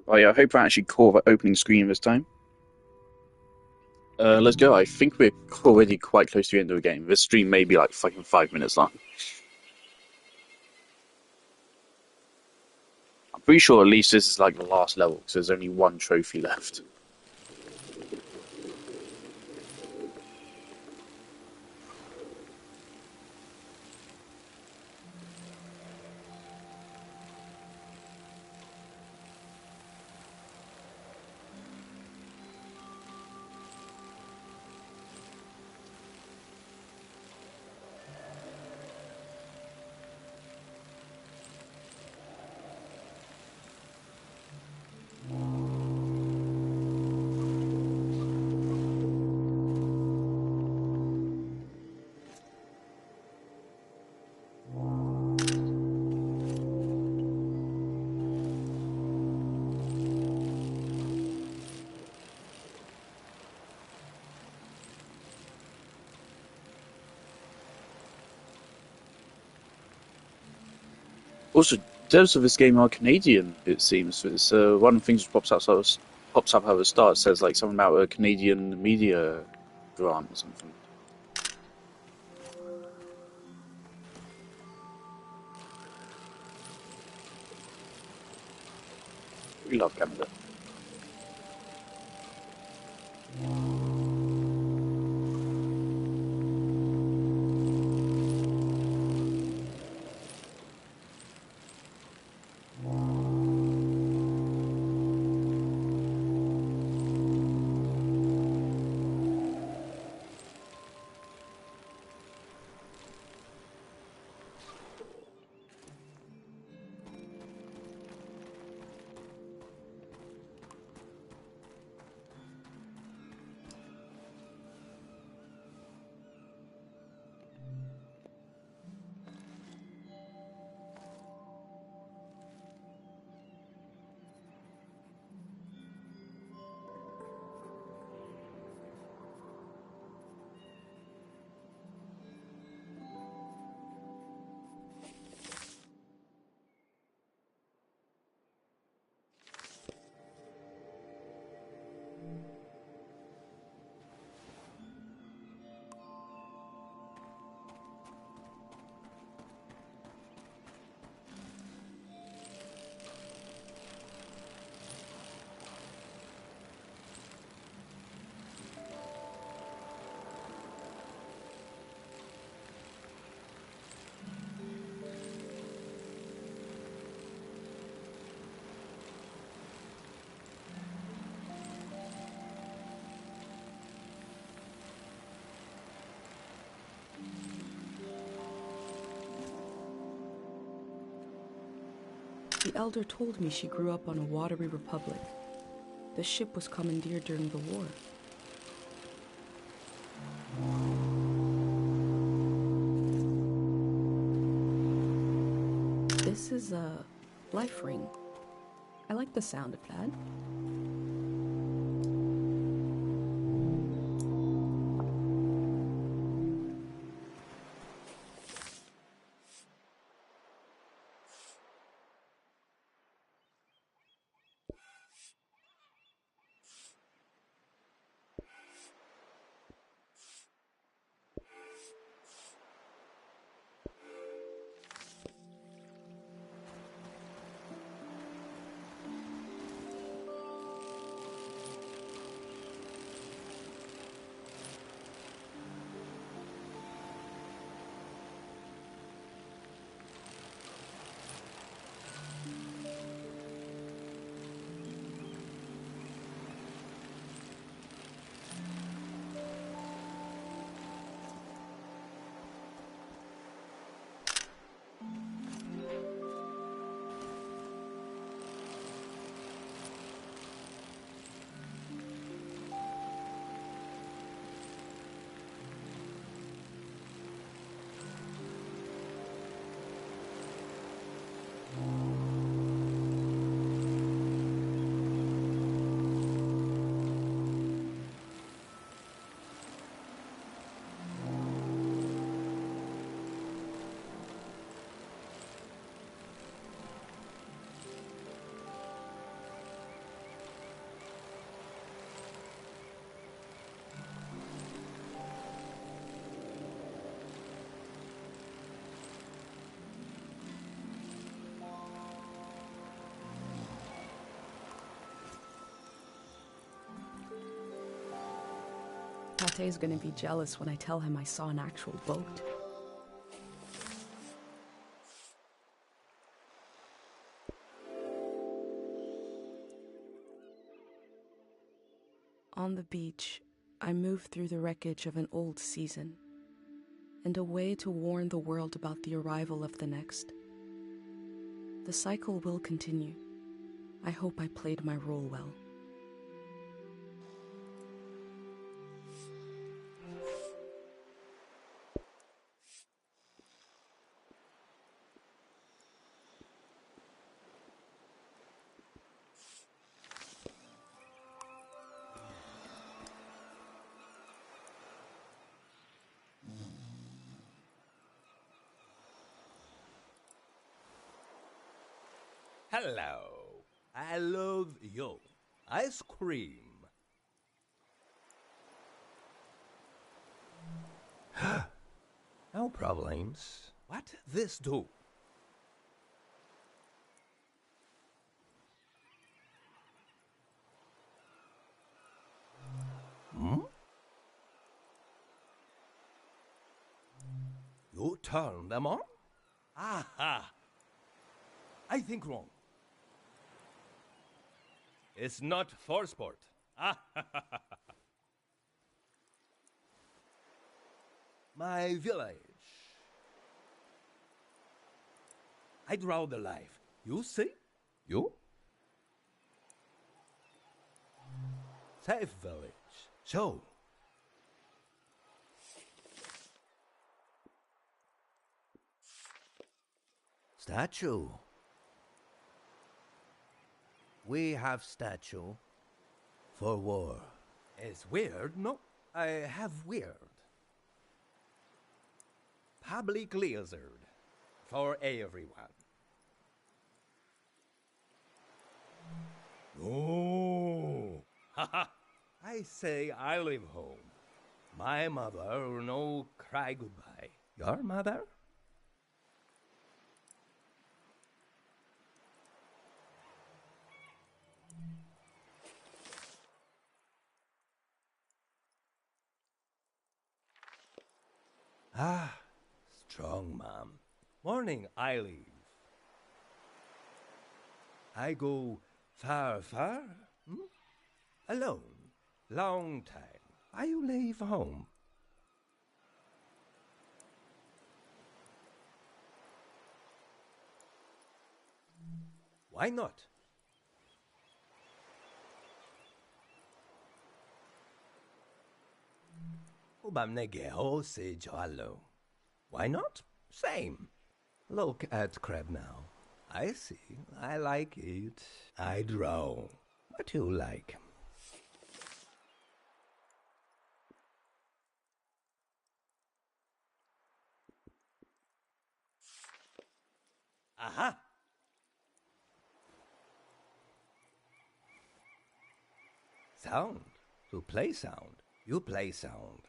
Oh yeah, I hope I actually caught the opening screen this time. Let's go. I think we're already quite close to the end of the game. This stream may be like fucking 5 minutes long. I'm pretty sure at least this is like the last level because there's only one trophy left. Also, devs of this game are Canadian. It seems it's one of the things that pops up at the start. Says like something about a Canadian media grant or something. We love Canada. The Elder told me she grew up on a watery republic. The ship was commandeered during the war. This is a life ring. I like the sound of that. Dante's gonna be jealous when I tell him I saw an actual boat. On the beach, I move through the wreckage of an old season, and a way to warn the world about the arrival of the next. The cycle will continue. I hope I played my role well. Hello. I love you. Ice cream. No problems. What this do? You turn them on? Aha! I think wrong. It's not for sport. My village. I draw the life. You see? You? Safe village. So. Statue. We have statue for war. It's weird, no? I have weird. Public lizard for everyone. Oh, haha! I say I live home. My mother no cry goodbye. Your mother? Ah, strong mom. Morning I leave. I go far, far? Alone. Long time. I leave home. Why not? Ubamnegeo se jalo. Why not? Same. Look at crab now. I see. I like it. I draw. What you like? Aha! Sound. To play sound. You play sound.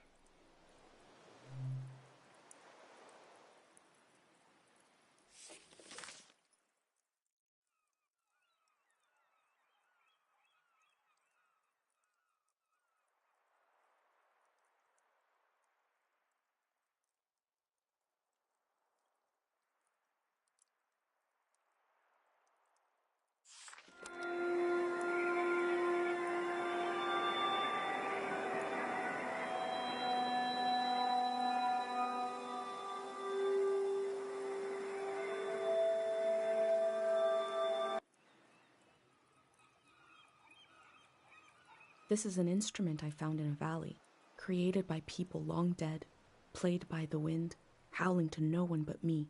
This is an instrument I found in a valley, created by people long dead, played by the wind, howling to no one but me.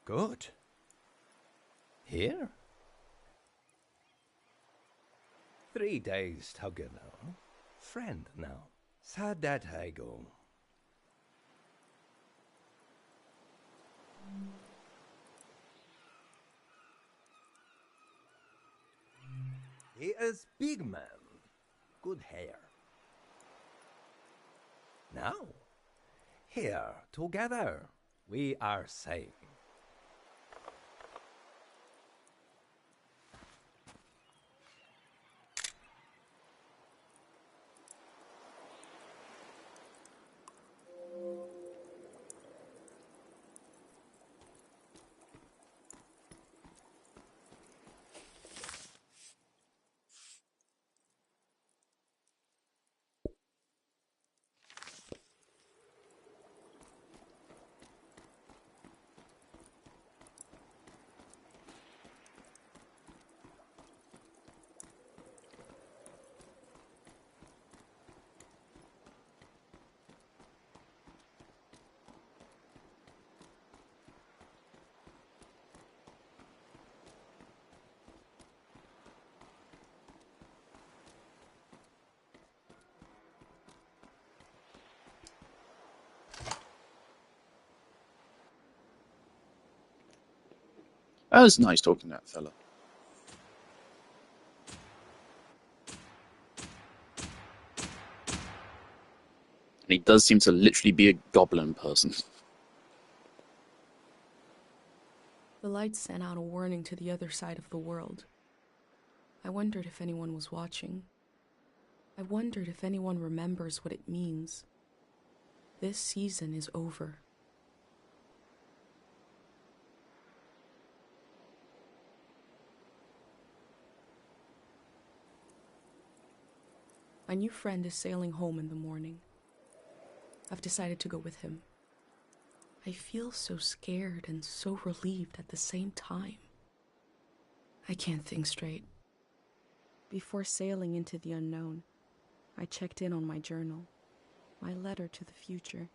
Good. Here? 3 days together. Friend now. Sad that I go. He is big man. Good hair. Now, here together, we are safe. That was nice talking to that fella. And he does seem to literally be a goblin person. The lights sent out a warning to the other side of the world. I wondered if anyone was watching. I wondered if anyone remembers what it means. This season is over. My new friend is sailing home in the morning. I've decided to go with him. I feel so scared and so relieved at the same time. I can't think straight. Before sailing into the unknown, I checked in on my journal, my letter to the future.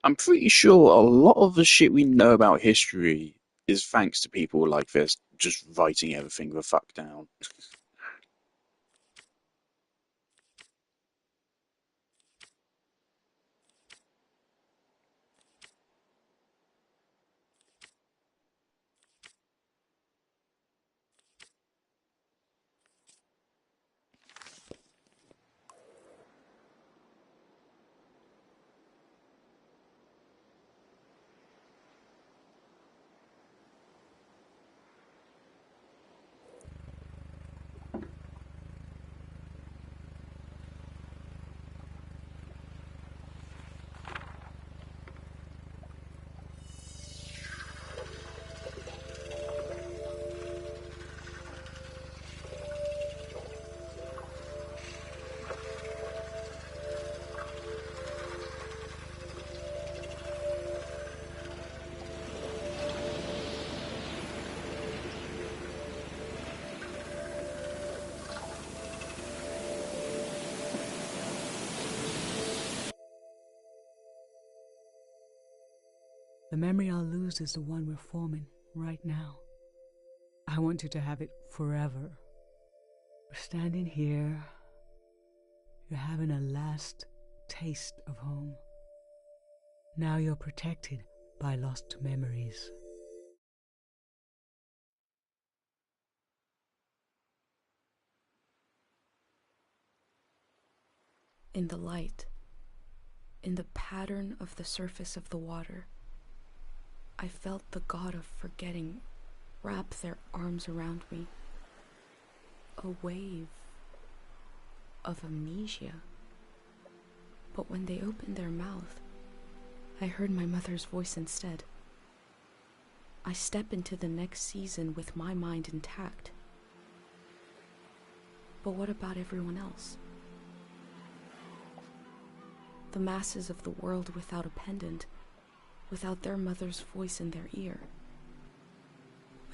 I'm pretty sure a lot of the shit we know about history is thanks to people like this just writing everything the fuck down. The memory I'll lose is the one we're forming right now. I want you to have it forever. We're standing here. You're having a last taste of home. Now you're protected by lost memories. In the light, in the pattern of the surface of the water, I felt the god of forgetting wrap their arms around me. A wave of amnesia. But when they opened their mouth, I heard my mother's voice instead. I step into the next season with my mind intact. But what about everyone else? The masses of the world without a pendant, without their mother's voice in their ear.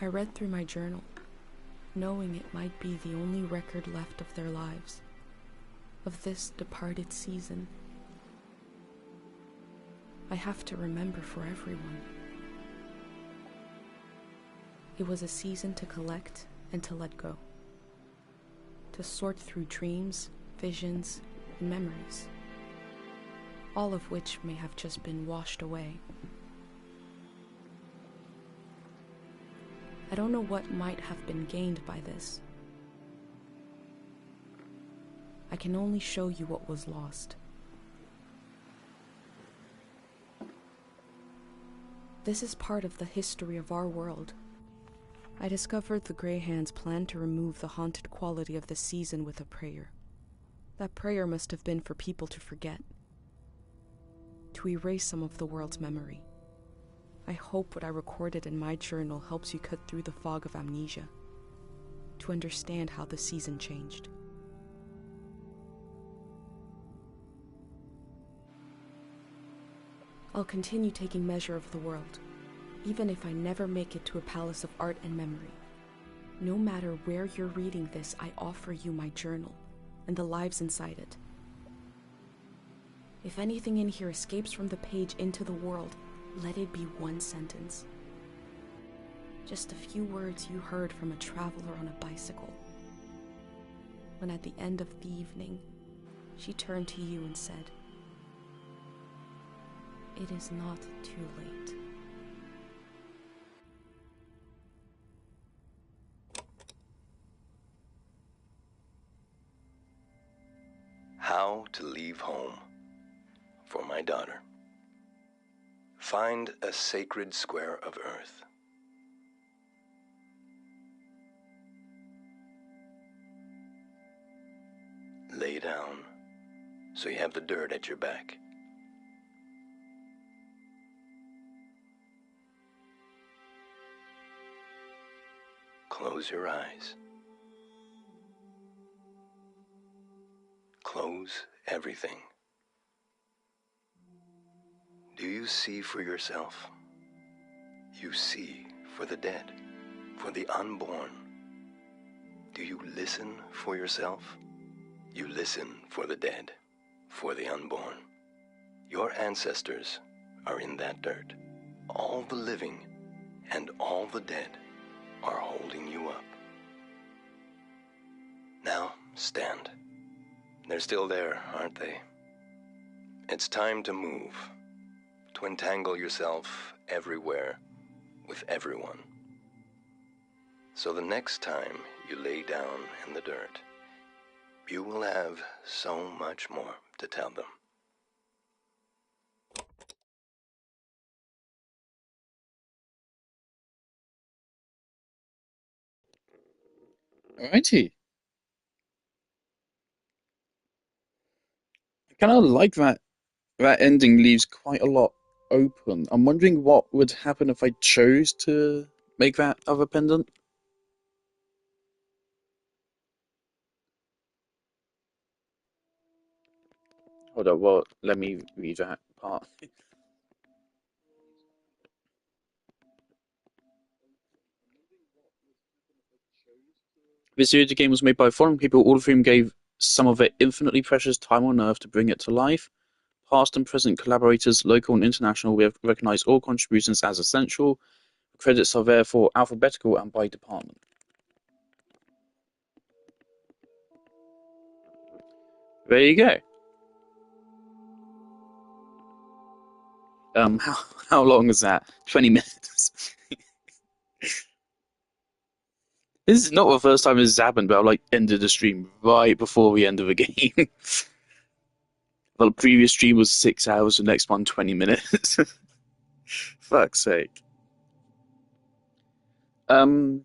I read through my journal, knowing it might be the only record left of their lives, of this departed season. I have to remember for everyone. It was a season to collect and to let go, to sort through dreams, visions, and memories, all of which may have just been washed away. I don't know what might have been gained by this. I can only show you what was lost. This is part of the history of our world. I discovered the Greyhands planned to remove the haunted quality of the season with a prayer. That prayer must have been for people to forget, to erase some of the world's memory. I hope what I recorded in my journal helps you cut through the fog of amnesia, to understand how the season changed. I'll continue taking measure of the world, even if I never make it to a palace of art and memory. No matter where you're reading this, I offer you my journal and the lives inside it. If anything in here escapes from the page into the world, let it be one sentence. Just a few words you heard from a traveler on a bicycle. When at the end of the evening, she turned to you and said, "It is not too late." How to leave home for my daughter. Find a sacred square of earth. Lay down so you have the dirt at your back. Close your eyes. Close everything. Do you see for yourself? You see for the dead, for the unborn. Do you listen for yourself? You listen for the dead, for the unborn. Your ancestors are in that dirt. All the living and all the dead are holding you up. Now, stand. They're still there, aren't they? It's time to move, to entangle yourself everywhere with everyone. So the next time you lay down in the dirt, you will have so much more to tell them. Alrighty. I kind of like that. That ending leaves quite a lot open. I'm wondering what would happen if I chose to make that other pendant. Hold on, well, let me read that part. This video game was made by foreign people, all of whom gave some of their infinitely precious time on Earth to bring it to life. Past and present collaborators, local and international, we have recognized all contributions as essential. Credits are therefore alphabetical and by department. There you go. How long is that? 20 minutes. This is not the first time this has happened, but I've like ended the stream right before the end of the game. The previous stream was 6 hours, the next one 20 minutes. Fuck's sake. I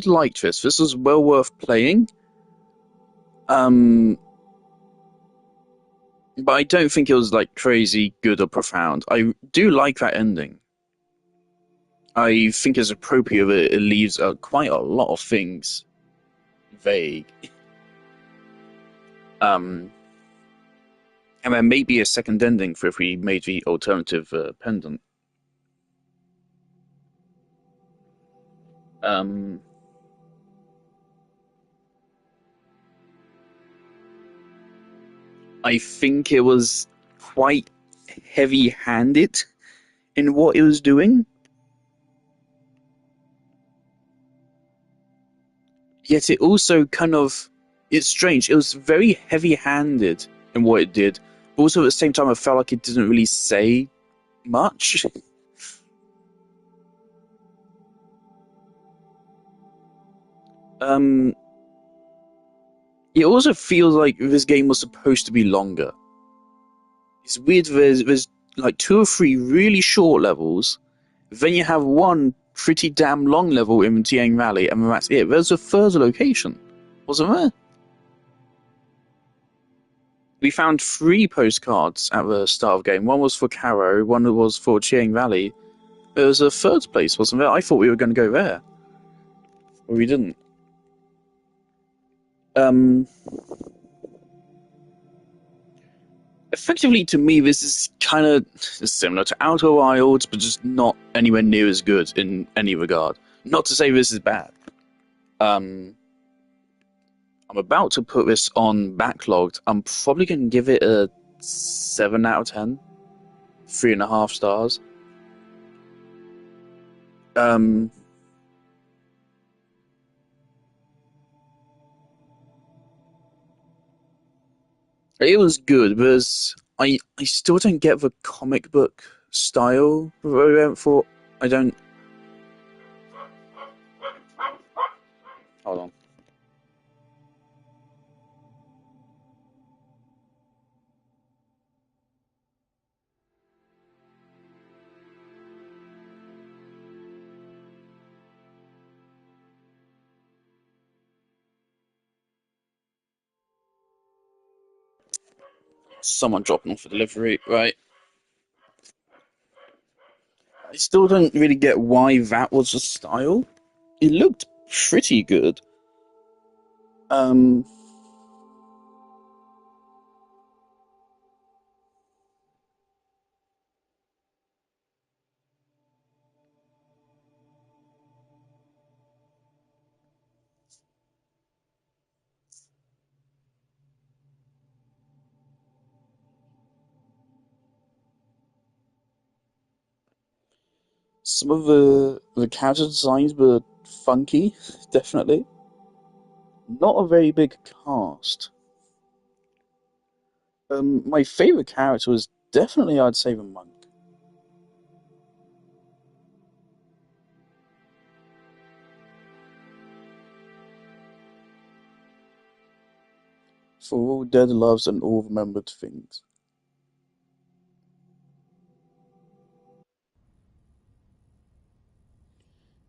liked this. This was well worth playing. But I don't think it was like crazy good or profound. I do like that ending. I think it's appropriate that it leaves quite a lot of things vague. And there may be a second ending for if we made the alternative pendant. I think it was quite heavy-handed in what it was doing. Yet it also kind of... It's strange. It was very heavy-handed in what it did. But also at the same time, I felt like it didn't really say much. Um, it also feels like this game was supposed to be longer. It's weird. There's like 2 or 3 really short levels. Then you have one pretty damn long level in Tiang Valley, and that's it. There's a further location, wasn't there? We found 3 postcards at the start of the game. One was for Caro, one was for Chiang Valley. There was a third place, wasn't there? I thought we were going to go there. Well, we didn't. Effectively, to me, this is kind of similar to Outer Wilds, but just not anywhere near as good in any regard. Not to say this is bad. I'm about to put this on backlogged. I'm probably going to give it a 7 out of 10. 3.5 stars. It was good, but I still don't get the comic book style for. I don't. Hold on. Someone dropping off a delivery, right? I still don't really get why that was the style. It looked pretty good. Some of the character designs were funky, definitely. Not a very big cast. My favorite character was definitely, I'd say, the monk. For all dead loves and all remembered things.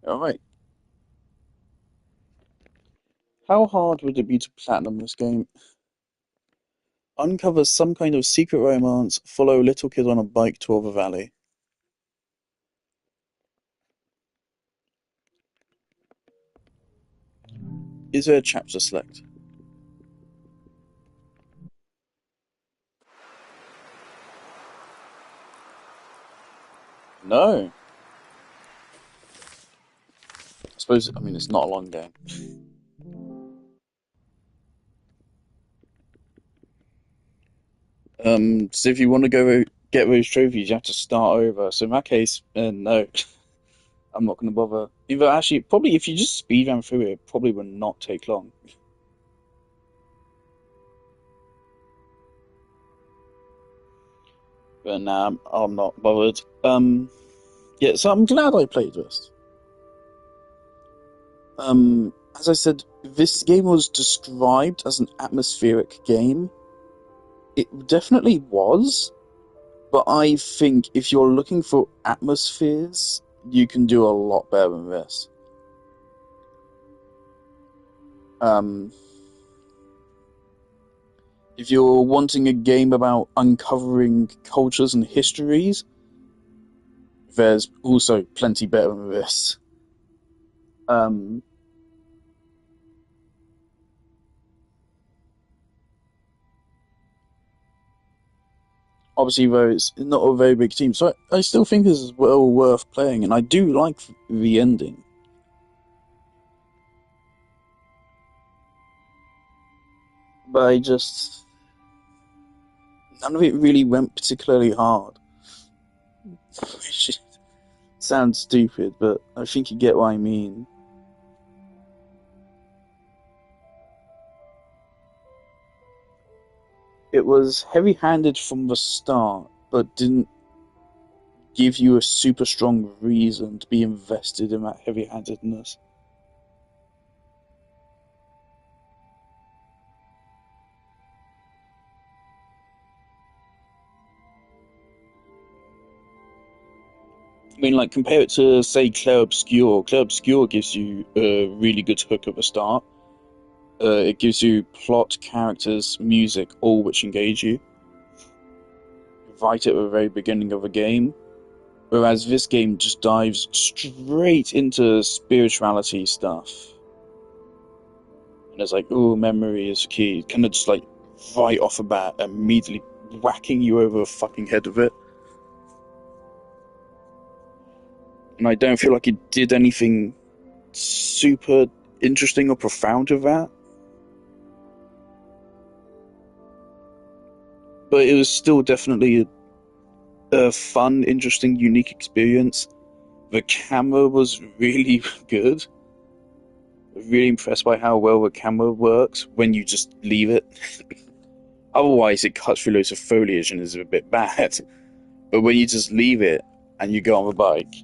Alright. How hard would it be to platinum this game? Uncover some kind of secret romance, follow a little kid on a bike tour the valley. Is there a chapter select? No. I suppose, I mean, it's not a long game. So if you want to go get those trophies, you have to start over. So in that case, no. I'm not going to bother. Either actually, probably if you just speedrun through it, it probably would not take long. But nah, I'm not bothered. Yeah, so I'm glad I played this. As I said, this game was described as an atmospheric game. It definitely was, but I think if you're looking for atmospheres, you can do a lot better than this. If you're wanting a game about uncovering cultures and histories, there's also plenty better than this. Obviously, though, it's not a very big team, so I still think this is well worth playing, and I do like the ending. But none of it really went particularly hard. Which sounds stupid, but I think you get what I mean. It was heavy-handed from the start, but didn't give you a super strong reason to be invested in that heavy-handedness. I mean, like, compare it to, say, Clair Obscur. Clair Obscur gives you a really good hook at the start. It gives you plot, characters, music, all which engage you right at the very beginning of a game. Whereas this game just dives straight into spirituality stuff. And it's like, oh, memory is key. Kind of just like right off the bat, immediately whacking you over the fucking head with it. And I don't feel like it did anything super interesting or profound with that. But it was still definitely a fun, interesting, unique experience. The camera was really good. Really impressed by how well the camera works when you just leave it. Otherwise, it cuts through loads of foliage and is a bit bad. But when you just leave it and you go on the bike,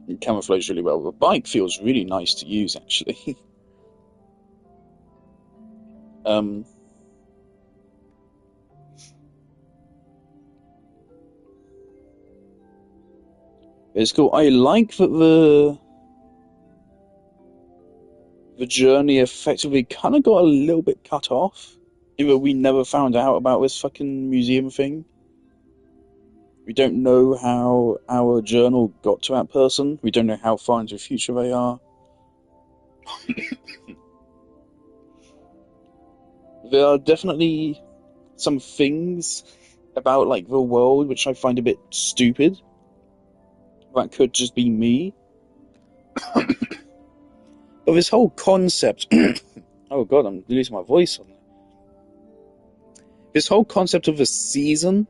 the camera flows really well. The bike feels really nice to use, actually. It's cool. I like that the journey effectively kind of got a little bit cut off. Even though we never found out about this fucking museum thing. We don't know how our journal got to that person. We don't know how far into the future they are. There are definitely some things about, like, the world which I find a bit stupid. That could just be me. But this whole concept... oh god, I'm losing my voice on that. This whole concept of a season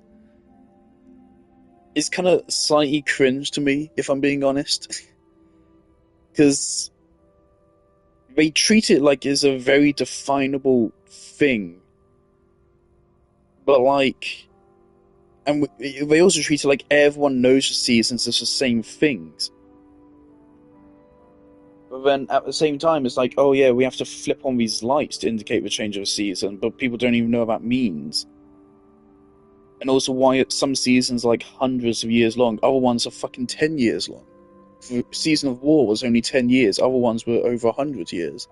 is kind of slightly cringe to me, if I'm being honest. Because they treat it like it's a very definable thing. But like... And they also treat it like everyone knows the seasons as the same things. But then at the same time, it's like, oh yeah, we have to flip on these lights to indicate the change of a season, but people don't even know what that means. And also why some seasons are like hundreds of years long, other ones are fucking 10 years long. The Season of War was only 10 years, other ones were over 100 years.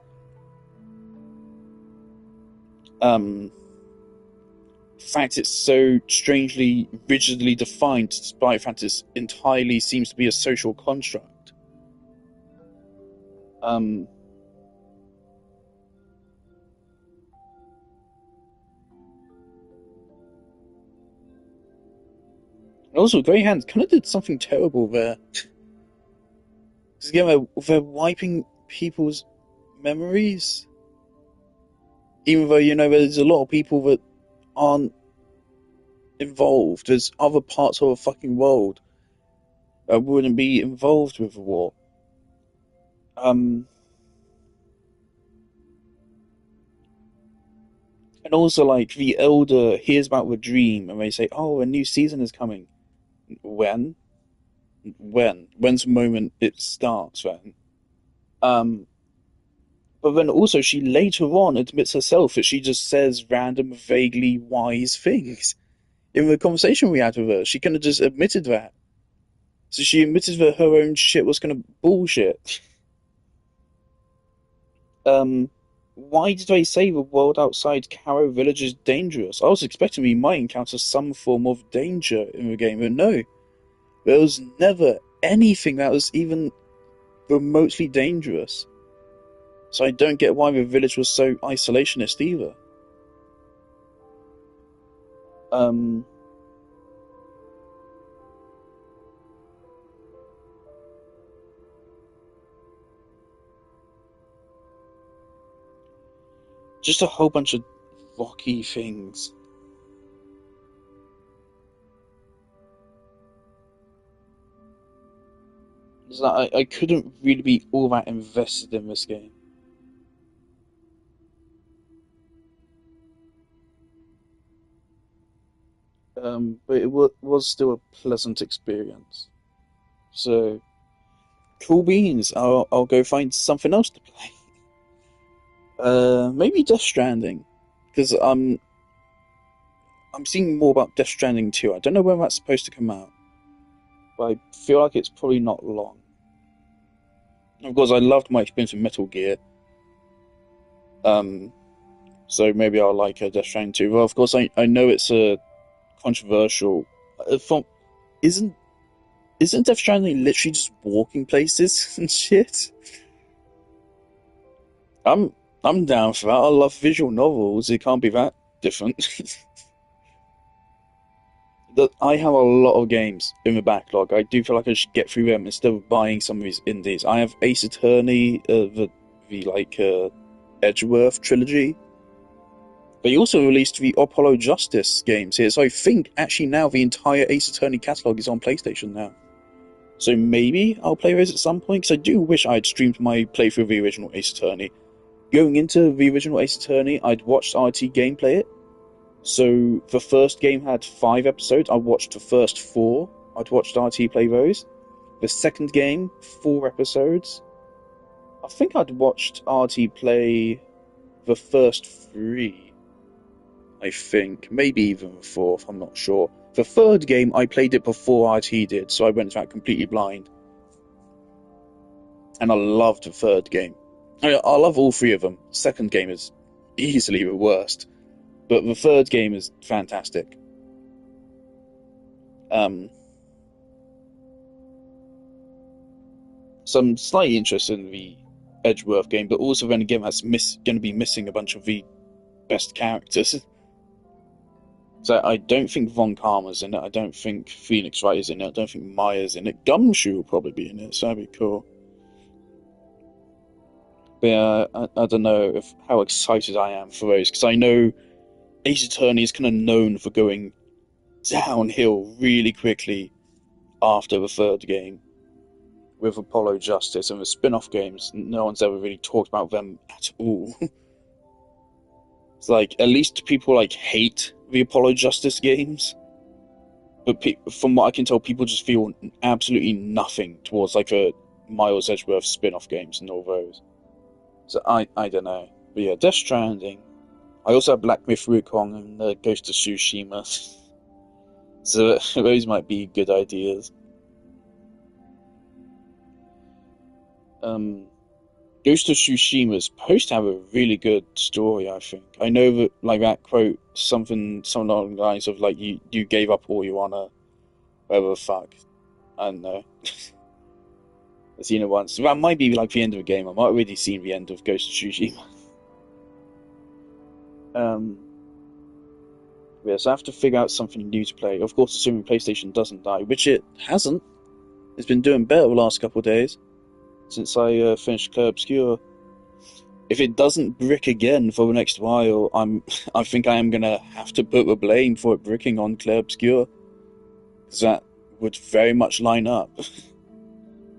The fact it's so strangely, rigidly defined, despite the fact it entirely seems to be a social construct. And also, Grey Hands kind of did something terrible there. Because again, they're wiping people's memories. Even though, you know, there's a lot of people that aren't involved. There's other parts of the fucking world that wouldn't be involved with the war. And also, like, the Elder hears about the dream, and they say, oh, a new season is coming. When? When's the moment it starts, then? But then also, she later on admits herself that she just says random, vaguely wise things. In the conversation we had with her, she kind of just admitted that. So she admitted that her own shit was kind of bullshit. Why did they say the world outside Caro Village is dangerous? I was expecting we might encounter some form of danger in the game, but no. There was never anything that was even remotely dangerous. So I don't get why the village was so isolationist either. Just a whole bunch of rocky things. It's like I couldn't really be all that invested in this game. But it was still a pleasant experience. So, cool beans. I'll go find something else to play. Maybe Death Stranding, because I'm seeing more about Death Stranding 2. I don't know when that's supposed to come out. but I feel like it's probably not long. Of course, I loved my experience with Metal Gear, so maybe I'll like Death Stranding too. Well, of course, I know it's a controversial. From isn't Death Stranding literally just walking places and shit? I'm I'm down for that. I love visual novels. It can't be that different. That I have a lot of games in the backlog. I do feel like I should get through them instead of buying some of these indies. I have Ace Attorney, the Edgeworth trilogy. They also released the Apollo Justice games here, so I think actually now the entire Ace Attorney catalog is on PlayStation now. So maybe I'll play those at some point, because I do wish I'd streamed my playthrough of the original Ace Attorney. Going into the original Ace Attorney, I'd watched RT gameplay it. So the first game had 5 episodes. I watched the first 4. I'd watched RT play those. The second game, 4 episodes. I think I'd watched RT play the first 3. I think. Maybe even the 4th, I'm not sure. The third game, I played it before RT did, so I went to that completely blind. And I loved the third game. I love all 3 of them. The second game is easily the worst. But the third game is fantastic. So I'm slightly interested in the Edgeworth game, but also then again that's going to be missing a bunch of the best characters. So I don't think Von Karma's in it. I don't think Phoenix Wright is in it. I don't think Maya's in it. Gumshoe will probably be in it, so that'd be cool. But yeah, I don't know how excited I am for those, because I know Ace Attorney is kind of known for going downhill really quickly after the third game with Apollo Justice and the spin-off games. No one's ever really talked about them at all. It's like, at least people like hate the Apollo Justice games, but from what I can tell, people just feel absolutely nothing towards like a Miles Edgeworth spin-off games and all those. So I don't know. But yeah, Death Stranding. I also have Black Myth Wukong and Ghost of Tsushima. So those might be good ideas. Ghost of Tsushima is supposed to have a really good story, I think. I know that, like, that quote, something along the lines of, like, you gave up all you honor, whatever the fuck. I don't know. I've seen it once. That might be, like, the end of the game. I might have already seen the end of Ghost of Tsushima. Yeah, so I have to figure out something new to play. Of course, assuming PlayStation doesn't die, which it hasn't. It's been doing better the last couple of days since I finished Clair Obscur. If it doesn't brick again for the next while, I think I am gonna have to put the blame for it bricking on Clair Obscur, because that would very much line up.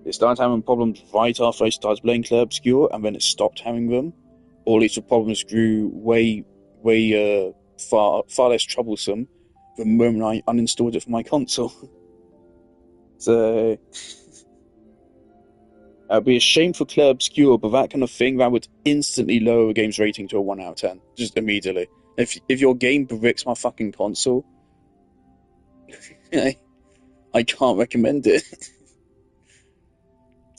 It started having problems right after I started playing Clair Obscur, and then it stopped having them. All these problems grew way far less troublesome the moment I uninstalled it from my console. So it'd be a shame for Clair Obscur, but that kind of thing, that would instantly lower a game's rating to a 1 out of 10. Just immediately. If your game bricks my fucking console, I can't recommend it.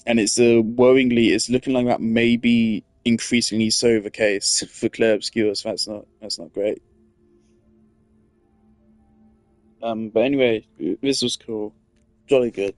And it's worryingly, it's looking like that may be increasingly so the case for Clair Obscur, so that's not great. But anyway, this was cool. Jolly good.